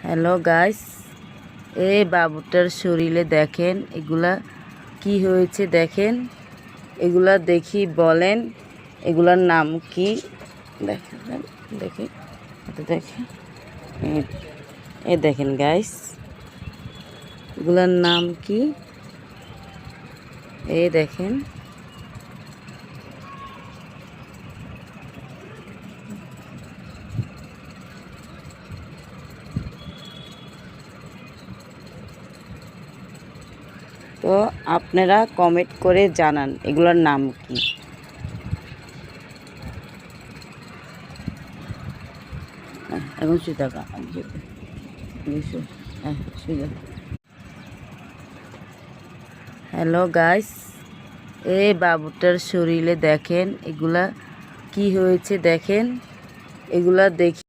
Hello guys, এই বাবুটার শরীরে দেখেন এগুলা কি হয়েছে। দেখেন এগুলা দেখি বলেন এগুলার নাম কি। দেখেন দেখি দেখেন এ দেখেন গাইস, এগুলার নাম কি এই দেখেন। তো আপনারা কমেন্ট করে জানান এগুলোর নাম কি। এখন সুতাকা হ্যালো গাইস, এই বাবুটার শরীরে দেখেন এগুলা কি হয়েছে। দেখেন এগুলা দেখি